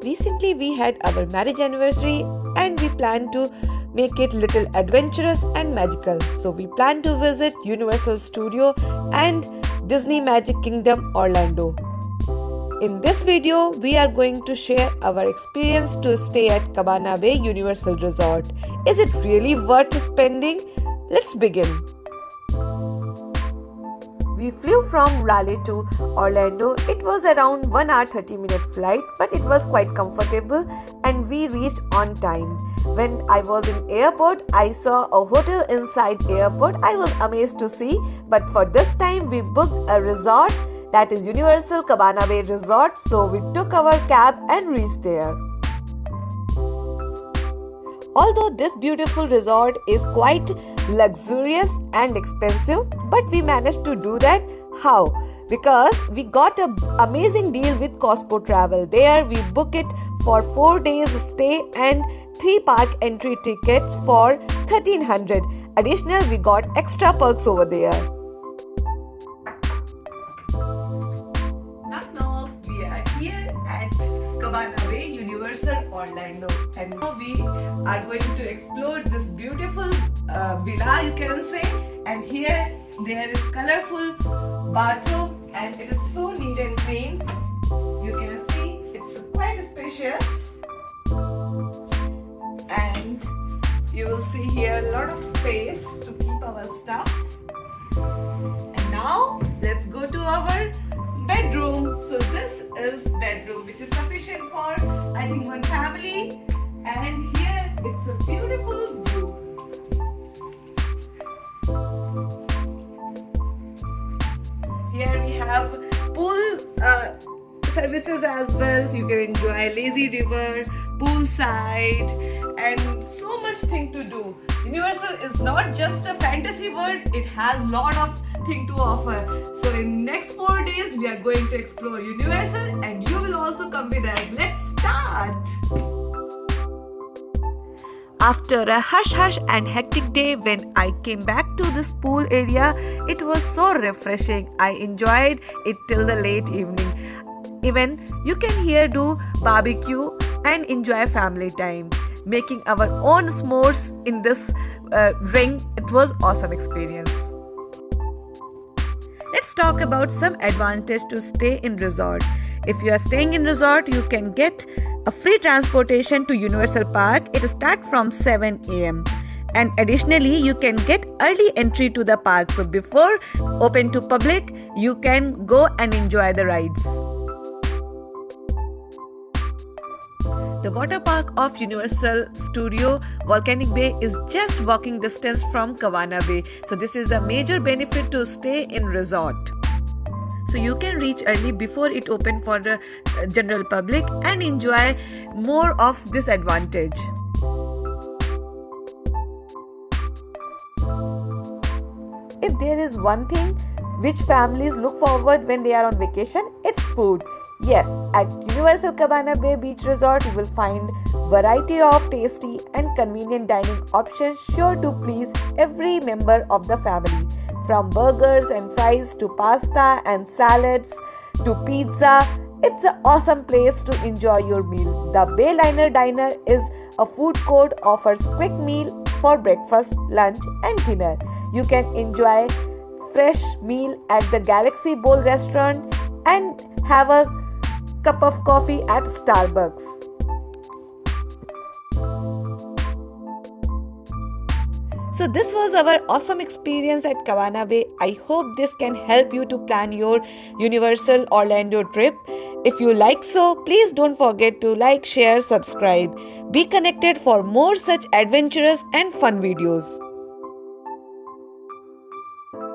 Recently we had our marriage anniversary and we plan to make it little adventurous and magical. So we plan to visit Universal Studio and Disney Magic Kingdom Orlando. In this video, we are going to share our experience to stay at Cabana Bay Universal Resort. Is it really worth spending? Let's begin. We flew from Raleigh to Orlando. It was around 1 hour 30-minute flight, but it was quite comfortable and we reached on time. When I was in airport, I saw a hotel inside airport. I was amazed to see, but for this time we booked a resort, that is Universal Cabana Bay Resort. So we took our cab and reached there. Although this beautiful resort is quite luxurious and expensive, but we managed to do that. How? Because we got an amazing deal with Costco Travel. There we book it for 4 days stay and 3 park entry tickets for $1,300. Additional, we got extra perks over there. Now we are here at Cabana Bay Universal Orlando, and now we are going to explore this beautiful villa, you can say. And here there is colorful bathroom and it is so neat and clean. You can see it's quite spacious, and you will see here a lot of space to keep our stuff. And now let's go to our bedroom. So this is bedroom which is sufficient for I think one family, and here it's a beautiful view. Here we have pool services as well, so you can enjoy lazy river, poolside, and so much thing to do. Universal is not just a fantasy world, it has lot of thing to offer. So in next 4 days we are going to explore Universal and you will also come with us. Let's start! After a hush and hectic day, when I came back to this pool area, it was so refreshing. I enjoyed it till the late evening. Even you can here do barbecue and enjoy family time. Making our own s'mores in this ring, it was awesome experience. Let's talk about some advantage to stay in resort. If you are staying in resort, you can get a free transportation to Universal Park. It starts from 7 a.m. and additionally you can get early entry to the park. So before open to public, you can go and enjoy the rides. The water park of Universal Studio Volcanic Bay is just walking distance from Cabana Bay. So this is a major benefit to stay in resort. So you can reach early before it open for the general public and enjoy more of this advantage. If there is one thing which families look forward when they are on vacation, it's food. Yes, at Universal Cabana Bay Beach Resort, you will find variety of tasty and convenient dining options sure to please every member of the family. From burgers and fries to pasta and salads to pizza, it's an awesome place to enjoy your meal. The Bayliner Diner is a food court, offers quick meal for breakfast, lunch and dinner. You can enjoy fresh meal at the Galaxy Bowl restaurant and have a cup of coffee at Starbucks. So this was our awesome experience at Cabana Bay. I hope this can help you to plan your Universal Orlando trip. If you like so, please don't forget to like, share, subscribe. Be connected for more such adventurous and fun videos.